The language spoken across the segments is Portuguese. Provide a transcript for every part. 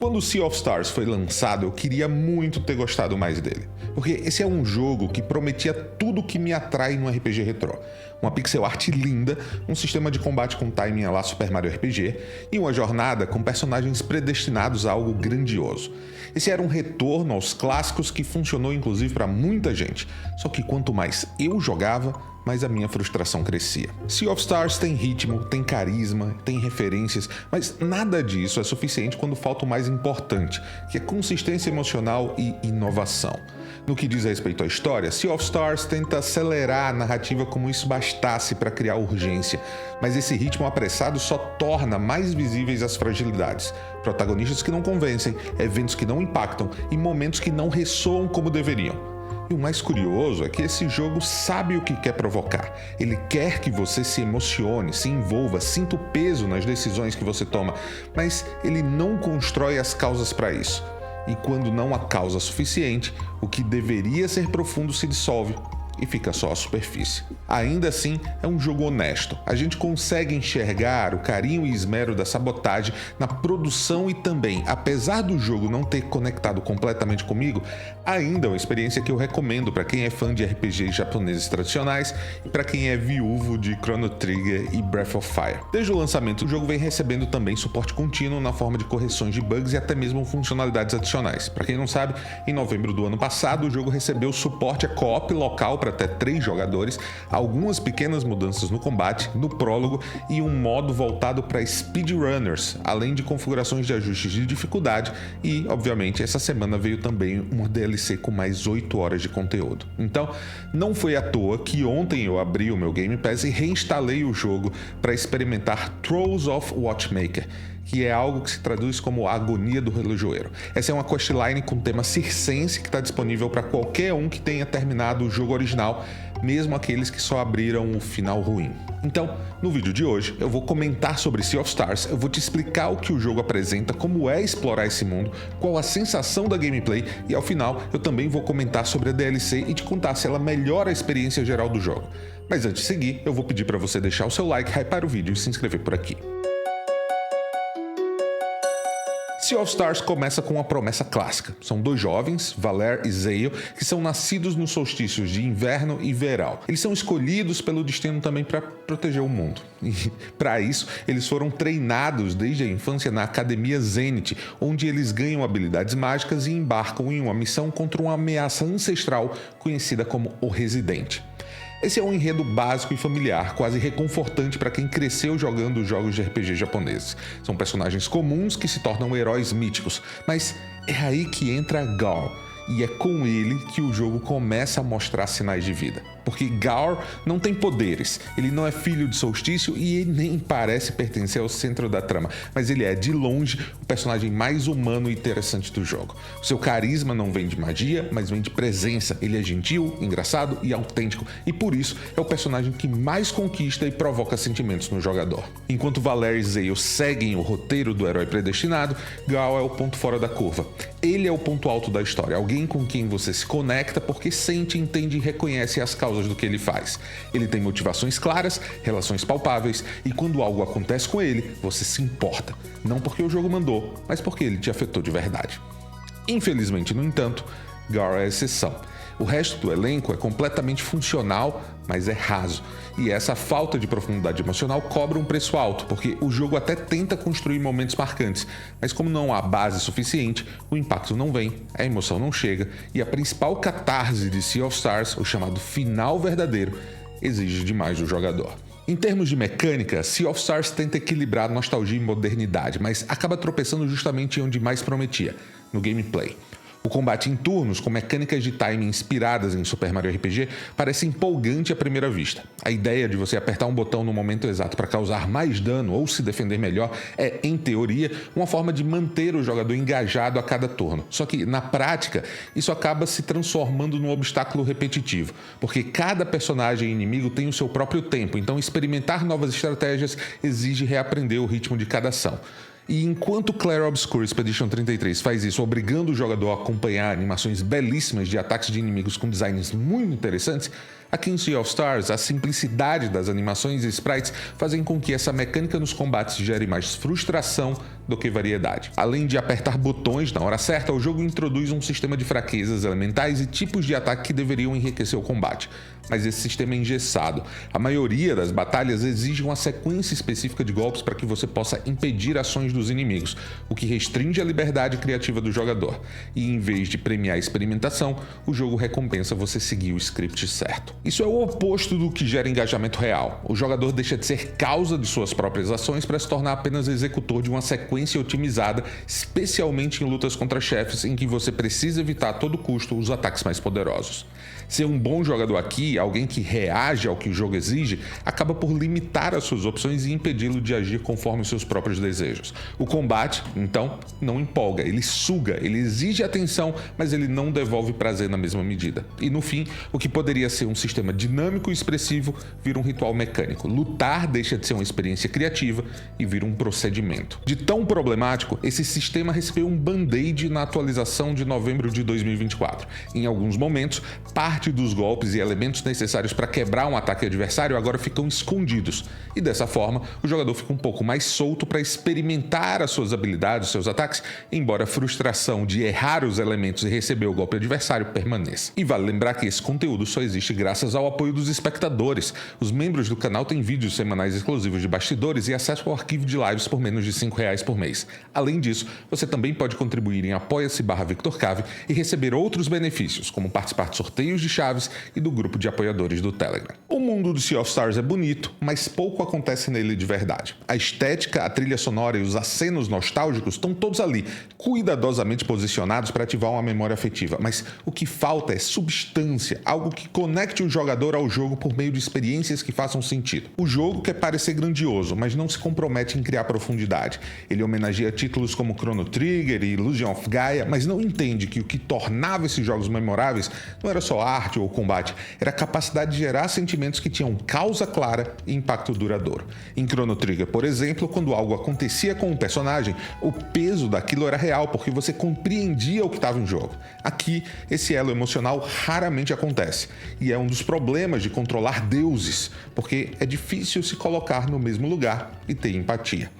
Quando o Sea of Stars foi lançado, eu queria muito ter gostado mais dele, porque esse é um jogo que prometia tudo que me atrai no RPG retrô. Uma pixel art linda, um sistema de combate com timing à la Super Mario RPG e uma jornada com personagens predestinados a algo grandioso. Esse era um retorno aos clássicos que funcionou inclusive para muita gente, só que quanto mais eu jogava, mais a minha frustração crescia. Sea of Stars tem ritmo, tem carisma, tem referências, mas nada disso é suficiente quando falta o mais importante, que é consistência emocional e inovação. No que diz respeito à história, Sea of Stars tenta acelerar a narrativa como isso bastasse para criar urgência, mas esse ritmo apressado só torna mais visíveis as fragilidades. Protagonistas que não convencem, eventos que não impactam e momentos que não ressoam como deveriam. E o mais curioso é que esse jogo sabe o que quer provocar. Ele quer que você se emocione, se envolva, sinta o peso nas decisões que você toma, mas ele não constrói as causas para isso. E quando não há causa suficiente, o que deveria ser profundo se dissolve e fica só a superfície. Ainda assim, é um jogo honesto. A gente consegue enxergar o carinho e esmero da sabotagem na produção e também, apesar do jogo não ter conectado completamente comigo, ainda é uma experiência que eu recomendo para quem é fã de RPGs japoneses tradicionais e para quem é viúvo de Chrono Trigger e Breath of Fire. Desde o lançamento, o jogo vem recebendo também suporte contínuo na forma de correções de bugs e até mesmo funcionalidades adicionais. Para quem não sabe, em novembro do ano passado, o jogo recebeu suporte a co-op local para até 3 jogadores, algumas pequenas mudanças no combate, no prólogo e um modo voltado para speedrunners, além de configurações de ajustes de dificuldade e, obviamente, essa semana veio também uma DLC com mais 8 horas de conteúdo. Então, não foi à toa que ontem eu abri o meu Game Pass e reinstalei o jogo para experimentar Trolls of Watchmaker, que é algo que se traduz como a agonia do relojoeiro. Essa é uma questline com tema circense que está disponível para qualquer um que tenha terminado o jogo original, mesmo aqueles que só abriram o final ruim. Então, no vídeo de hoje, eu vou comentar sobre Sea of Stars, eu vou te explicar o que o jogo apresenta, como é explorar esse mundo, qual a sensação da gameplay e, ao final, eu também vou comentar sobre a DLC e te contar se ela melhora a experiência geral do jogo. Mas antes de seguir, eu vou pedir para você deixar o seu like, hypar o vídeo e se inscrever por aqui. Sea of Stars começa com uma promessa clássica. São 2 jovens, Valere e Zale, que são nascidos nos solstícios de inverno e verão. Eles são escolhidos pelo destino também para proteger o mundo. E para isso, eles foram treinados desde a infância na Academia Zenith, onde eles ganham habilidades mágicas e embarcam em uma missão contra uma ameaça ancestral conhecida como o Residente. Esse é um enredo básico e familiar, quase reconfortante para quem cresceu jogando jogos de RPG japoneses. São personagens comuns que se tornam heróis míticos, mas é aí que entra Gaur, e é com ele que o jogo começa a mostrar sinais de vida. Porque Gaur não tem poderes, ele não é filho de Solstício e ele nem parece pertencer ao centro da trama, mas ele é, de longe, o personagem mais humano e interessante do jogo. O seu carisma não vem de magia, mas vem de presença. Ele é gentil, engraçado e autêntico, e por isso é o personagem que mais conquista e provoca sentimentos no jogador. Enquanto Valere e Zale seguem o roteiro do herói predestinado, Gaur é o ponto fora da curva. Ele é o ponto alto da história, alguém com quem você se conecta porque sente, entende e reconhece as causas do que ele faz. Ele tem motivações claras, relações palpáveis e quando algo acontece com ele, você se importa. Não porque o jogo mandou, mas porque ele te afetou de verdade. Infelizmente, no entanto, Gaur é a exceção. O resto do elenco é completamente funcional, mas é raso. E essa falta de profundidade emocional cobra um preço alto, porque o jogo até tenta construir momentos marcantes, mas como não há base suficiente, o impacto não vem, a emoção não chega, e a principal catarse de Sea of Stars, o chamado final verdadeiro, exige demais do jogador. Em termos de mecânica, Sea of Stars tenta equilibrar nostalgia e modernidade, mas acaba tropeçando justamente onde mais prometia, no gameplay. O combate em turnos, com mecânicas de timing inspiradas em Super Mario RPG, parece empolgante à primeira vista. A ideia de você apertar um botão no momento exato para causar mais dano ou se defender melhor é, em teoria, uma forma de manter o jogador engajado a cada turno. Só que, na prática, isso acaba se transformando num obstáculo repetitivo, porque cada personagem e inimigo tem o seu próprio tempo, então experimentar novas estratégias exige reaprender o ritmo de cada ação. E enquanto Clair Obscur Expedition 33 faz isso obrigando o jogador a acompanhar animações belíssimas de ataques de inimigos com designs muito interessantes, Aqui em Sea of Stars, a simplicidade das animações e sprites fazem com que essa mecânica nos combates gere mais frustração do que variedade. Além de apertar botões na hora certa, o jogo introduz um sistema de fraquezas elementais e tipos de ataque que deveriam enriquecer o combate. Mas esse sistema é engessado. A maioria das batalhas exige uma sequência específica de golpes para que você possa impedir ações dos inimigos, o que restringe a liberdade criativa do jogador. E em vez de premiar a experimentação, o jogo recompensa você seguir o script certo. Isso é o oposto do que gera engajamento real. O jogador deixa de ser causa de suas próprias ações para se tornar apenas executor de uma sequência otimizada, especialmente em lutas contra chefes em que você precisa evitar a todo custo os ataques mais poderosos. Ser um bom jogador aqui, alguém que reage ao que o jogo exige, acaba por limitar as suas opções e impedi-lo de agir conforme os seus próprios desejos. O combate, então, não empolga, ele suga, ele exige atenção, mas ele não devolve prazer na mesma medida. E no fim, o que poderia ser um sistema dinâmico e expressivo vira um ritual mecânico. Lutar deixa de ser uma experiência criativa e vira um procedimento. De tão problemático, esse sistema recebeu um band-aid na atualização de novembro de 2024. Em alguns momentos, parte dos golpes e elementos necessários para quebrar um ataque adversário agora ficam escondidos, e dessa forma o jogador fica um pouco mais solto para experimentar as suas habilidades, seus ataques, embora a frustração de errar os elementos e receber o golpe adversário permaneça. E vale lembrar que esse conteúdo só existe graças ao apoio dos espectadores. Os membros do canal têm vídeos semanais exclusivos de bastidores e acesso ao arquivo de lives por menos de R$5 por mês. Além disso, você também pode contribuir em apoia-se/VictorCave e receber outros benefícios, como participar de sorteios de chaves e do grupo de apoiadores do Telegram. O mundo do Sea of Stars é bonito, mas pouco acontece nele de verdade. A estética, a trilha sonora e os acenos nostálgicos estão todos ali, cuidadosamente posicionados para ativar uma memória afetiva, mas o que falta é substância, algo que conecte o jogador ao jogo por meio de experiências que façam sentido. O jogo quer parecer grandioso, mas não se compromete em criar profundidade. Ele homenageia títulos como Chrono Trigger e Illusion of Gaia, mas não entende que o que tornava esses jogos memoráveis não era só arte ou combate, era a capacidade de gerar sentimentos que tinham causa clara e impacto duradouro. Em Chrono Trigger, por exemplo, quando algo acontecia com um personagem, o peso daquilo era real, porque você compreendia o que estava em jogo. Aqui, esse elo emocional raramente acontece, e é um dos problemas de controlar deuses, porque é difícil se colocar no mesmo lugar e ter empatia.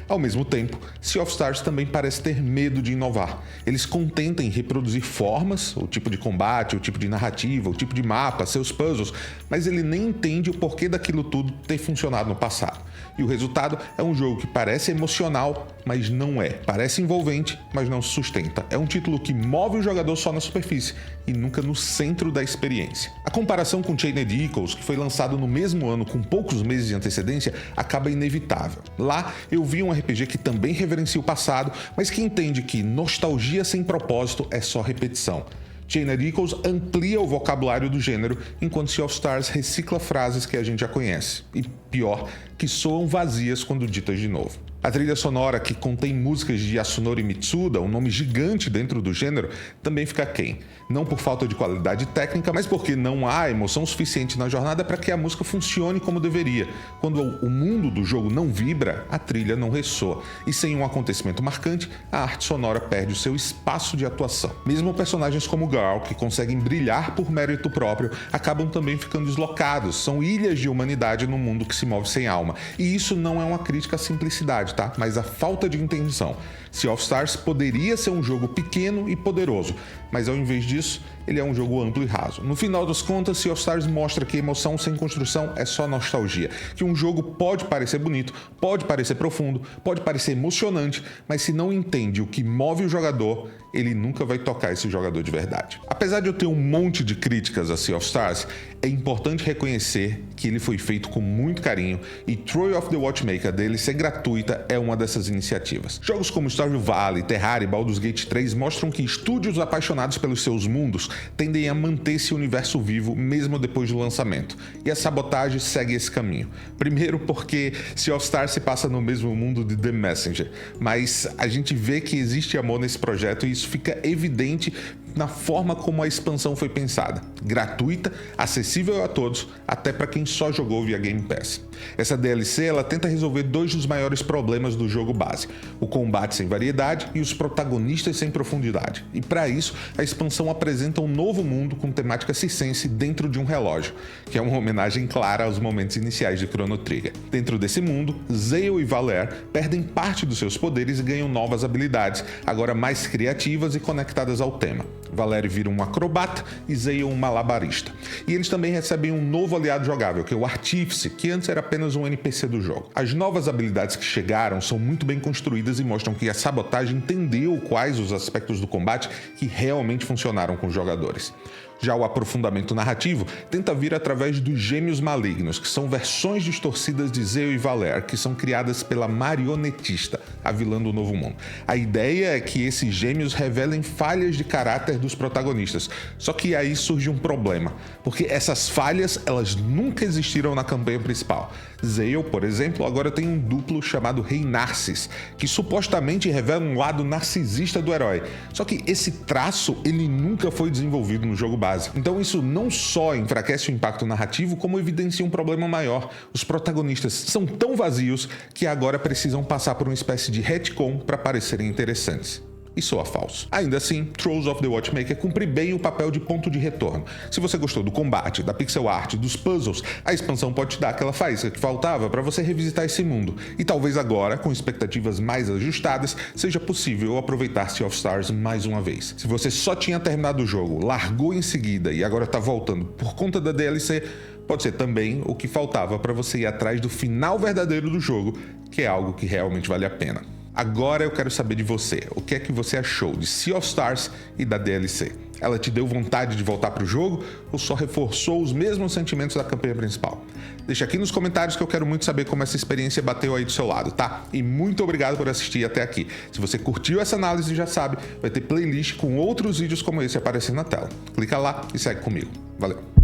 Ao mesmo tempo, Sea of Stars também parece ter medo de inovar. Eles contentam em reproduzir formas, o tipo de combate, o tipo de narrativa, o tipo de mapa, seus puzzles, mas ele nem entende o porquê daquilo tudo ter funcionado no passado. E o resultado é um jogo que parece emocional, mas não é. Parece envolvente, mas não se sustenta. É um título que move o jogador só na superfície e nunca no centro da experiência. A comparação com Chained Echoes, que foi lançado no mesmo ano com poucos meses de antecedência, acaba inevitável. Lá eu vi um RPG que também reverencia o passado, mas que entende que nostalgia sem propósito é só repetição. Chained Echoes amplia o vocabulário do gênero, enquanto Sea of Stars recicla frases que a gente já conhece. E pior, que soam vazias quando ditas de novo. A trilha sonora, que contém músicas de Yasunori Mitsuda, um nome gigante dentro do gênero, também fica aquém. Não por falta de qualidade técnica, mas porque não há emoção suficiente na jornada para que a música funcione como deveria. Quando o mundo do jogo não vibra, a trilha não ressoa. E sem um acontecimento marcante, a arte sonora perde o seu espaço de atuação. Mesmo personagens como Garl, que conseguem brilhar por mérito próprio, acabam também ficando deslocados. São ilhas de humanidade num mundo que se move sem alma. E isso não é uma crítica à simplicidade, tá? Mas a falta de intenção. Sea of Stars poderia ser um jogo pequeno e poderoso, mas ao invés disso, ele é um jogo amplo e raso. No final das contas, Sea of Stars mostra que emoção sem construção é só nostalgia, que um jogo pode parecer bonito, pode parecer profundo, pode parecer emocionante, mas se não entende o que move o jogador, ele nunca vai tocar esse jogador de verdade. Apesar de eu ter um monte de críticas a Sea of Stars, é importante reconhecer que ele foi feito com muito carinho e Troy of the Watchmaker dele ser gratuita é uma dessas iniciativas. Jogos como Stardew Valley, Terraria e Baldur's Gate 3 mostram que estúdios apaixonados pelos seus mundos tendem a manter esse universo vivo mesmo depois do lançamento, e a Sabotage segue esse caminho. Primeiro porque Sea of Stars se passa no mesmo mundo de The Messenger, mas a gente vê que existe amor nesse projeto e isso fica evidente na forma como a expansão foi pensada. Gratuita, acessível a todos, até para quem só jogou via Game Pass. Essa DLC ela tenta resolver dois dos maiores problemas problemas do jogo base: o combate sem variedade e os protagonistas sem profundidade. E para isso, a expansão apresenta um novo mundo com temática circense dentro de um relógio, que é uma homenagem clara aos momentos iniciais de Chrono Trigger. Dentro desse mundo, Zael e Valere perdem parte dos seus poderes e ganham novas habilidades, agora mais criativas e conectadas ao tema. Valere vira um acrobata e Zael um malabarista. E eles também recebem um novo aliado jogável, que é o Artífice, que antes era apenas um NPC do jogo. As novas habilidades que chegaram são muito bem construídas e mostram que a Sabotage entendeu quais os aspectos do combate que realmente funcionaram com os jogadores. Já o aprofundamento narrativo tenta vir através dos Gêmeos Malignos, que são versões distorcidas de Zael e Valere, que são criadas pela Marionetista, a vilã do Novo Mundo. A ideia é que esses gêmeos revelem falhas de caráter dos protagonistas, só que aí surge um problema, porque essas falhas elas nunca existiram na campanha principal. Zael, por exemplo, agora tem um duplo chamado Rei Narcis, que supostamente revela um lado narcisista do herói, só que esse traço ele nunca foi desenvolvido no jogo base. Então isso não só enfraquece o impacto narrativo, como evidencia um problema maior: os protagonistas são tão vazios que agora precisam passar por uma espécie de retcon para parecerem interessantes. E soa falso. Ainda assim, Trolls of the Watchmaker cumpre bem o papel de ponto de retorno. Se você gostou do combate, da pixel art, dos puzzles, a expansão pode te dar aquela faísca que faltava para você revisitar esse mundo. E talvez agora, com expectativas mais ajustadas, seja possível aproveitar Sea of Stars mais uma vez. Se você só tinha terminado o jogo, largou em seguida e agora está voltando por conta da DLC, pode ser também o que faltava para você ir atrás do final verdadeiro do jogo, que é algo que realmente vale a pena. Agora eu quero saber de você, o que é que você achou de Sea of Stars e da DLC? Ela te deu vontade de voltar para o jogo ou só reforçou os mesmos sentimentos da campanha principal? Deixa aqui nos comentários que eu quero muito saber como essa experiência bateu aí do seu lado, tá? E muito obrigado por assistir até aqui. Se você curtiu essa análise, já sabe, vai ter playlist com outros vídeos como esse aparecendo na tela. Clica lá e segue comigo. Valeu!